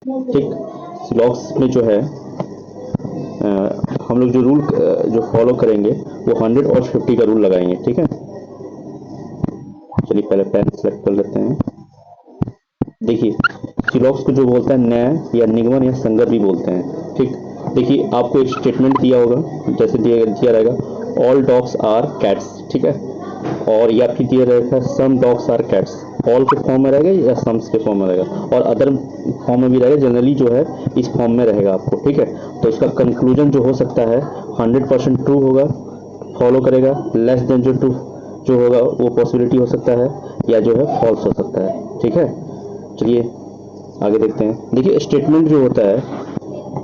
ठीक। सिलॉक्स में जो है हम लोग जो रूल जो फॉलो करेंगे वो 100 और 50 का रूल लगाएंगे। ठीक है, चलिए पहले पेन सेलेक्ट कर लेते हैं। देखिए, सिलॉक्स को जो बोलता है न्याय या निगमन या संगत भी बोलते हैं। ठीक, देखिए आपको एक स्टेटमेंट दिया होगा, जैसे दिया रहेगा ऑल डॉग्स आर कैट्स। ठीक है, और या फिर दिया रहेगा some dogs are cats. All के फॉर्म में रहेगा या सम्स के फॉर्म में रहेगा, और अदर फॉर्म में भी रहेगा, जनरली जो है इस फॉर्म में रहेगा आपको। ठीक है, तो इसका कंक्लूजन जो हो सकता है 100% ट्रू होगा, फॉलो करेगा। लेस देन जो ट्रू जो होगा वो पॉसिबिलिटी हो सकता है, या जो है फॉल्स हो सकता है। ठीक है, चलिए आगे देखते हैं। देखिए, स्टेटमेंट जो होता है,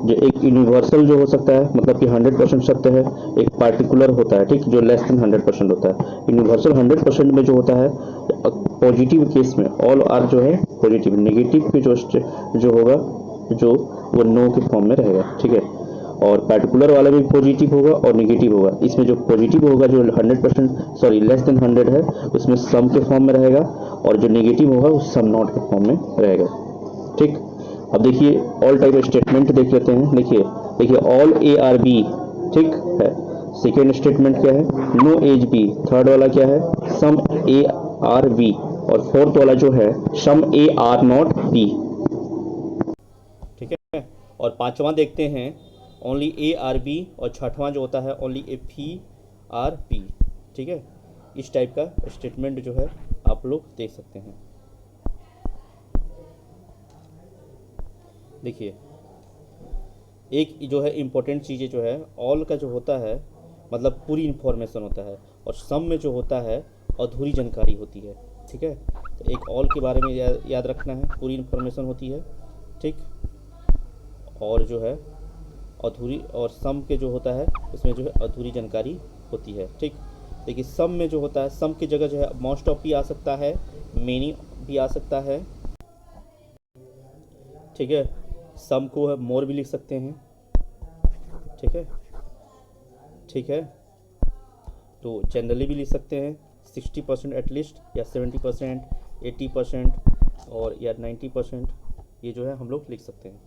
जो एक यूनिवर्सल जो हो सकता है, मतलब कि 100% सत्य है। एक पार्टिकुलर होता है, ठीक, जो लेस देन 100% होता है। यूनिवर्सल 100% में जो होता है, पॉजिटिव केस में ऑल आर जो है पॉजिटिव, नेगेटिव के जो होगा जो वो नो के फॉर्म में रहेगा। ठीक है, और पार्टिकुलर वाला भी पॉजिटिव होगा और नेगेटिव होगा। इसमें जो पॉजिटिव होगा जो 100% सॉरी लेस देन 100 है, उसमें सम के फॉर्म में रहेगा, और जो नेगेटिव होगा वो सम नॉट के फॉर्म में रहेगा। ठीक, अब देखिए ऑल टाइप स्टेटमेंट देख लेते हैं। देखिए देखिए ऑल ए आर बी, ठीक है। सेकेंड स्टेटमेंट क्या है, नो एज बी। थर्ड वाला क्या है, सम ए आर बी। और फोर्थ वाला जो है सम ए आर नॉट बी। ठीक है, और पांचवा देखते हैं ओनली ए आर बी, और छठवां जो होता है only A P R P. ठीक है, इस टाइप का स्टेटमेंट जो है आप लोग देख सकते हैं। देखिए, एक जो है इम्पोर्टेंट चीज़ें जो है, ऑल का जो होता है मतलब पूरी इन्फॉर्मेशन होता है, और सम में जो होता है अधूरी जानकारी होती है। ठीक है, तो एक ऑल के बारे में याद रखना है, पूरी इन्फॉर्मेशन होती है। ठीक, और जो है अधूरी, और सम के जो होता है उसमें जो है अधूरी जानकारी होती है। ठीक, देखिए सम में जो होता है, सम की जगह जो है मोस्ट ऑफ भी आ सकता है, मेनी भी आ सकता है। ठीक है, सम को है मोर भी लिख सकते हैं। ठीक है, ठीक है, तो जनरली भी लिख सकते हैं 60% एटलीस्ट, या 70%, 80%, और या 90%, ये जो है हम लोग लिख सकते हैं।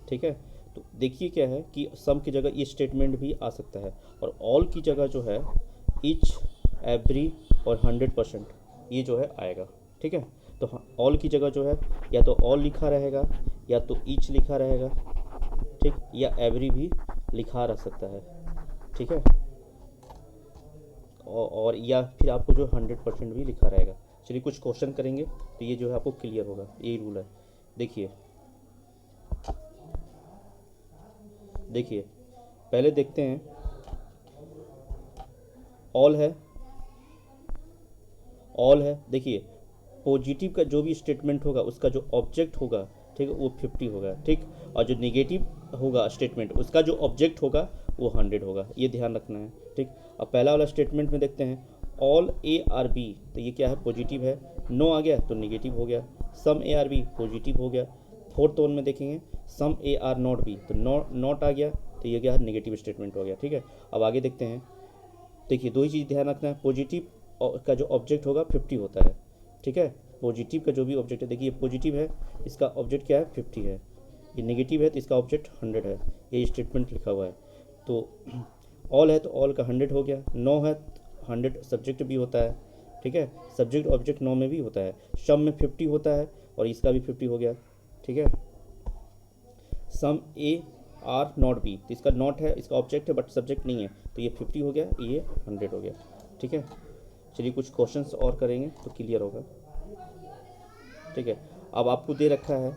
ठीक है, तो देखिए क्या है कि सम की जगह ये स्टेटमेंट भी आ सकता है, और ऑल की जगह जो है ईच, एवरी और 100% ये जो है आएगा। ठीक है, तो ऑल की जगह जो है या तो ऑल लिखा रहेगा, या तो ईच लिखा रहेगा, ठीक, या एवरी भी लिखा रह सकता है। ठीक है, और या फिर आपको जो 100% भी लिखा रहेगा। चलिए कुछ क्वेश्चन करेंगे तो ये जो है आपको क्लियर होगा, यही रूल है। देखिए देखिए पहले देखते हैं, ऑल है, ऑल है। देखिए, पॉजिटिव का जो भी स्टेटमेंट होगा उसका जो ऑब्जेक्ट होगा, ठीक है, वो 50 होगा। ठीक, और जो निगेटिव होगा स्टेटमेंट, उसका जो ऑब्जेक्ट होगा वो 100 होगा, ये ध्यान रखना है। ठीक, अब पहला वाला स्टेटमेंट में देखते हैं, ऑल ए आर बी, तो ये क्या है, पॉजिटिव है। नो आ गया तो निगेटिव हो गया। सम ए आर बी पॉजिटिव हो गया। फोर्थ वन में देखेंगे सम ए आर नॉट बी, तो नॉट आ गया, तो ये क्या है, नेगेटिव स्टेटमेंट हो गया। ठीक है, अब आगे देखते हैं। देखिए दो ही चीज़ ध्यान रखना है, पॉजिटिव का जो ऑब्जेक्ट होगा 50 होता है। ठीक है, पॉजिटिव का जो भी ऑब्जेक्ट है, देखिए ये पॉजिटिव है, इसका ऑब्जेक्ट क्या है, 50 है। ये नेगेटिव है तो इसका ऑब्जेक्ट 100 है। ये स्टेटमेंट लिखा हुआ है। तो ऑल है तो ऑल का 100 हो गया। नो है 100 सब्जेक्ट भी होता है। ठीक है, सब्जेक्ट ऑब्जेक्ट नो में भी होता है। सम में 50 होता है, और इसका भी 50 हो गया। ठीक है, सम ए आर नॉट बी, तो इसका नॉट है, इसका ऑब्जेक्ट है बट सब्जेक्ट नहीं है, तो ये 50 हो गया, ये 100 हो गया। ठीक है, चलिए कुछ क्वेश्चंस और करेंगे तो क्लियर होगा। ठीक है, अब आपको दे रखा है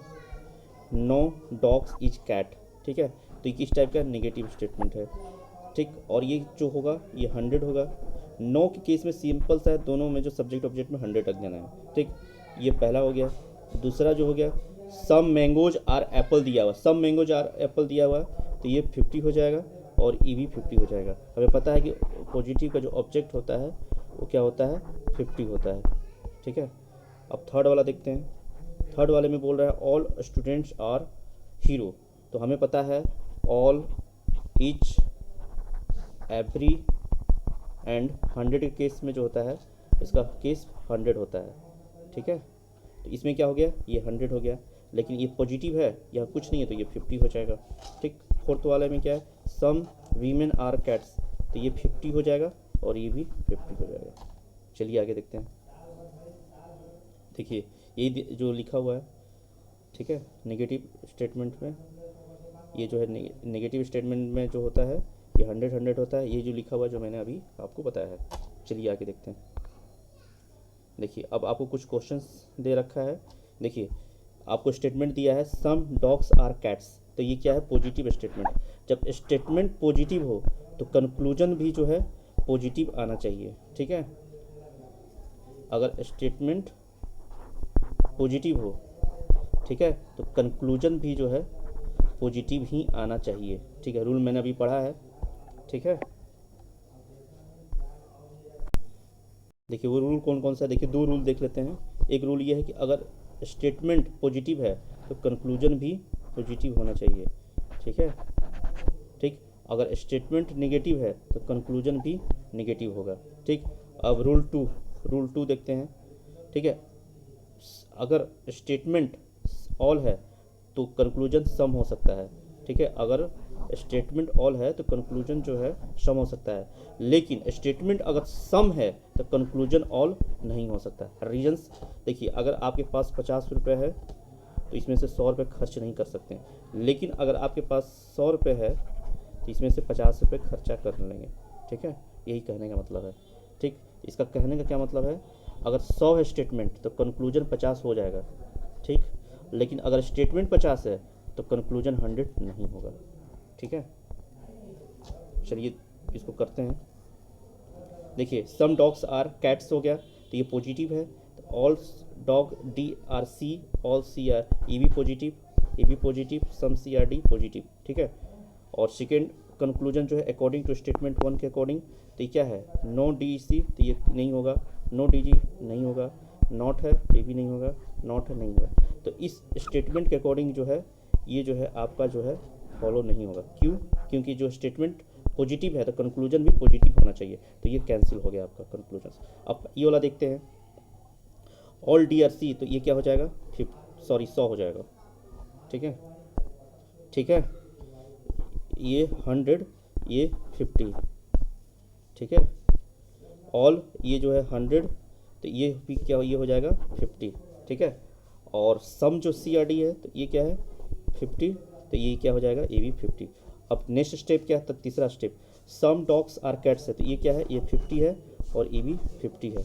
नो डॉग्स इज कैट। ठीक है, तो ये किस टाइप का नेगेटिव स्टेटमेंट है। ठीक, और ये जो होगा ये 100 होगा। नो के केस में सिंपल सा है, दोनों में जो सब्जेक्ट ऑब्जेक्ट में 100 रख देना है। ठीक, ये पहला हो गया। दूसरा जो हो गया, सम मैंगोज आर एप्पल दिया हुआ, सम मैंगोज आर एप्पल दिया हुआ, तो ये 50 हो जाएगा, और ई भी 50 हो जाएगा। हमें पता है कि पॉजिटिव का जो ऑब्जेक्ट होता है वो क्या होता है, 50 होता है। ठीक है, अब थर्ड वाला देखते हैं। थर्ड वाले में बोल रहा है ऑल स्टूडेंट्स आर हीरो, तो हमें पता है ऑल, ईच, एवरी एंड 100 के केस में जो होता है इसका केस 100 होता है। ठीक है, तो इसमें क्या हो गया, ये 100 हो गया। लेकिन ये पॉजिटिव है, यहाँ कुछ नहीं है, तो ये 50 हो जाएगा। ठीक, फोर्थ वाले में क्या है, सम वीमेन आर कैट्स, तो ये 50 हो जाएगा और ये भी 50 हो जाएगा। चलिए आगे देखते हैं। देखिए यही जो लिखा हुआ है, ठीक है, नेगेटिव स्टेटमेंट में, ये जो है नेगेटिव स्टेटमेंट में जो होता है ये 100 होता है, ये जो लिखा हुआ है जो मैंने अभी आपको बताया है। चलिए आगे देखते हैं। देखिए अब आपको कुछ क्वेश्चंस दे रखा है। देखिए आपको स्टेटमेंट दिया है सम डॉग्स आर कैट्स, तो ये क्या है, पॉजिटिव स्टेटमेंट। जब स्टेटमेंट पॉजिटिव हो तो कंक्लूजन भी जो है पॉजिटिव आना चाहिए। ठीक है, अगर स्टेटमेंट पॉजिटिव हो, ठीक है, तो कंक्लूजन भी जो है पॉजिटिव ही आना चाहिए। ठीक है, रूल मैंने अभी पढ़ा है। ठीक है, देखिए वो रूल कौन कौन सा है, देखिए दो रूल देख लेते हैं। एक रूल ये है कि अगर स्टेटमेंट पॉजिटिव है तो कंक्लूजन भी पॉजिटिव होना चाहिए। ठीक है, ठीक, अगर स्टेटमेंट नेगेटिव है तो कंक्लूजन भी नेगेटिव होगा। ठीक, अब रूल टू देखते हैं। ठीक है, अगर स्टेटमेंट ऑल है तो कंक्लूजन सम हो सकता है। ठीक है, अगर स्टेटमेंट ऑल है तो कंक्लूजन जो है सम हो सकता है, लेकिन स्टेटमेंट अगर सम है तो कंक्लूजन ऑल नहीं हो सकता। रीजंस देखिए, अगर आपके पास 50 रुपये है तो इसमें से 100 रुपये खर्च नहीं कर सकते, लेकिन अगर आपके पास 100 रुपये है तो इसमें से 50 रुपये खर्चा कर लेंगे। ठीक है, यही कहने का मतलब है। ठीक, इसका कहने का क्या मतलब है, अगर 100 है स्टेटमेंट तो कंक्लूजन 50 हो जाएगा। ठीक, लेकिन अगर स्टेटमेंट 50 है तो कंक्लूजन 100 नहीं होगा। ठीक है, चलिए इसको करते हैं। देखिए सम डॉग्स आर कैट्स हो गया तो ये पॉजिटिव है, तो all dog D are C, all C are, ये भी positive, some C are D positive. ठीक है, और सेकेंड कंक्लूजन जो है अकॉर्डिंग टू स्टेटमेंट 1 के अकॉर्डिंग, तो ये क्या है, नो डी सी, तो ये नहीं होगा, नो डी जी नहीं होगा, नॉट है तो ये भी नहीं होगा, नॉट है नहीं होगा। तो इस स्टेटमेंट के अकॉर्डिंग जो है ये जो है आपका जो है फॉलो नहीं होगा। क्यों, क्योंकि जो स्टेटमेंट पॉजिटिव है तो कंक्लूजन भी पॉजिटिव होना चाहिए, तो ये कैंसिल हो गया आपका कंक्लूजन। अब ये वाला देखते हैं, ऑल डी आर सी, तो ये क्या हो जाएगा, 100 हो जाएगा। ठीक है, ठीक है, ये 100, ये 50। ठीक है, ऑल ये जो है 100, तो ये भी क्या, ये हो जाएगा 50। ठीक है, और सम जो सी आर डी है तो ये क्या है 50, तो ये क्या हो जाएगा, ये भी 50। अब नेक्स्ट स्टेप क्या है, तो तीसरा step, some dogs are cats है, तो ये क्या है, ये 50 है और ये भी 50 है,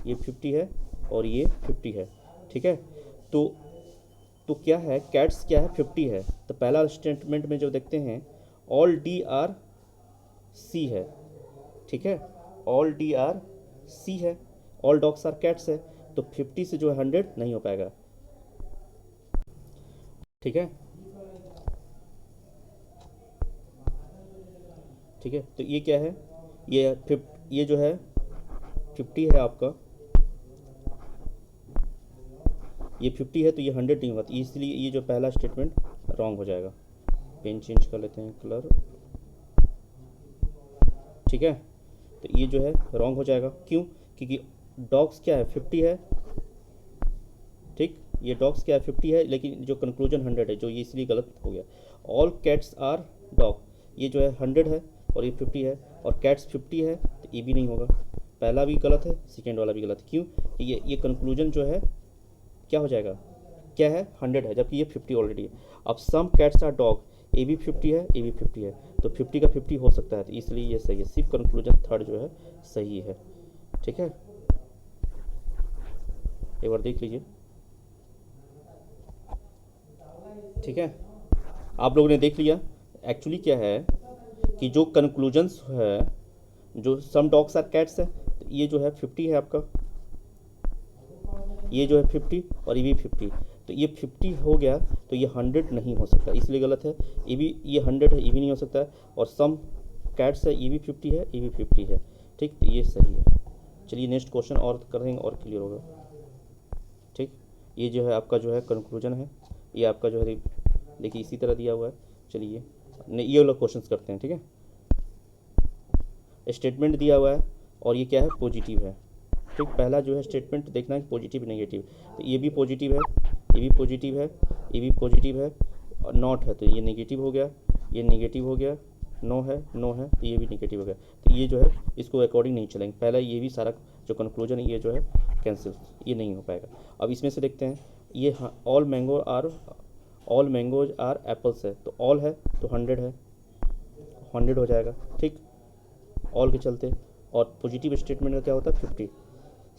ये 50 है और ये 50 है। ठीक है, तो क्या है, कैट्स क्या है 50 है, तो पहला स्टेटमेंट में जो देखते हैं ऑल डी आर सी है। ठीक है, ऑल डी आर सी है, ऑल डॉग्स आर कैट्स है, तो 50 से जो है 100 नहीं हो पाएगा। ठीक है, ठीक है, तो ये क्या है, ये जो है 50 है आपका, ये 50 है तो ये 100 नहीं होगा, तो इसलिए ये जो पहला स्टेटमेंट रॉन्ग हो जाएगा। पेन चेंज कर लेते हैं कलर। ठीक है, तो ये जो है रॉन्ग हो जाएगा। क्यों, क्योंकि डॉग्स क्या है 50 है। ठीक, ये डॉग्स क्या है 50 है, लेकिन जो कंक्लूजन 100 है, जो ये इसलिए गलत हो गया। ऑल कैट्स आर डॉग, ये जो है 100 है और ये 50 है, और कैट्स 50 है, तो ये भी नहीं होगा। पहला भी गलत है, सेकेंड वाला भी गलत है। क्यों, कि ये कंक्लूजन जो है क्या हो जाएगा, क्या है 100 है, जबकि ये 50 ऑलरेडी है। अब सम कैट्स आर डॉग, ये भी 50 है, ये भी 50 है, तो 50 का 50 हो सकता है, तो इसलिए ये सही है। सिर्फ कंक्लूजन थर्ड जो है सही है। ठीक है, एक बार देख लीजिए। ठीक है, आप लोगों ने देख लिया। एक्चुअली क्या है कि जो कंक्लूजन्स है, जो सम डॉग्स आर कैट्स है, तो ये जो है 50 है आपका, ये जो है 50 और ये भी 50, तो ये 50 हो गया, तो ये 100 नहीं हो सकता, इसलिए गलत है। ये 100 है, ये भी नहीं हो सकता है, और सम कैट्स है, ये भी 50 है, ये भी 50 है। ठीक, तो ये सही है। चलिए नेक्स्ट क्वेश्चन और करेंगे और क्लियर होगा। ठीक, ये जो है आपका जो है कंक्लूजन है, ये आपका जो है देखिए इसी तरह दिया हुआ है। चलिए ये वाला क्वेश्चन करते हैं। ठीक है, स्टेटमेंट दिया हुआ है और ये क्या है पॉजिटिव है। ठीक, पहला जो है स्टेटमेंट देखना है पॉजिटिव नेगेटिव, तो ये भी पॉजिटिव है, ये भी पॉजिटिव है, ये भी पॉजिटिव है, और नॉट है तो ये नेगेटिव हो गया, ये नेगेटिव हो गया, नो है तो ये भी नेगेटिव हो गया। तो ये जो है इसको अकॉर्डिंग नहीं चलेंगे, पहले ये भी सारा जो कंक्लूजन है ये जो है कैंसिल, ये नहीं हो पाएगा। अब इसमें से देखते हैं ये, हाँ ऑल मैंगोज आर एप्पल्स है, तो ऑल है तो 100 है, 100 हो जाएगा, ठीक, ऑल के चलते। और पॉजिटिव स्टेटमेंट का क्या होता है 50,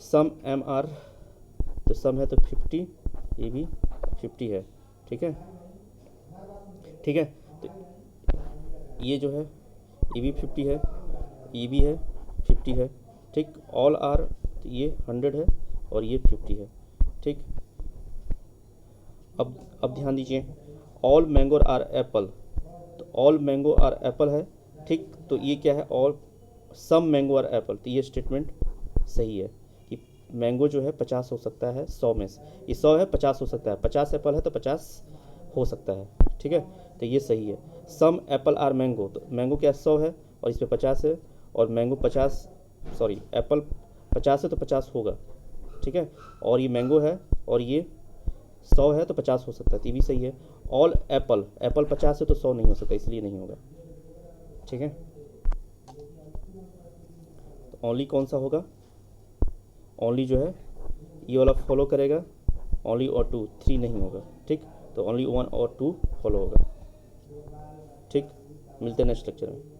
सम एम आर, तो सम है तो 50, ये भी 50 है, ठीक है, ठीक है। तो ये जो है ये भी 50 है, ये भी है 50 है, ठीक, ऑल आर, तो ये 100 है और ये 50 है, ठीक। अब ध्यान दीजिए, ऑल मैंगो आर एप्पल, तो ऑल मैंगो आर एप्पल है, ठीक, तो ये क्या है, all some mango are apple, तो ये स्टेटमेंट सही है कि मैंगो जो है 50 हो सकता है 100 में से, ये 100 है 50 हो सकता है, 50 एप्पल है तो 50 हो सकता है, ठीक है, तो ये सही है। सम एप्पल आर मैंगो, तो मैंगो क्या 100 है और इस पर 50 है, और मैंगो 50, सॉरी एप्पल 50 है तो 50 होगा, ठीक है, और ये मैंगो है और ये 100 है तो 50 हो सकता है, तो ये भी सही है। ऑल एप्पल, एप्पल 50 है तो 100 नहीं हो सकता, इसलिए नहीं होगा, ठीक है। तो ओनली कौन सा होगा, ओनली जो है ये वाला फॉलो करेगा, ओनली और 2, 3 नहीं होगा, ठीक, तो ओनली 1 और 2 फॉलो होगा, ठीक। मिलते हैं नेक्स्ट लेक्चर में।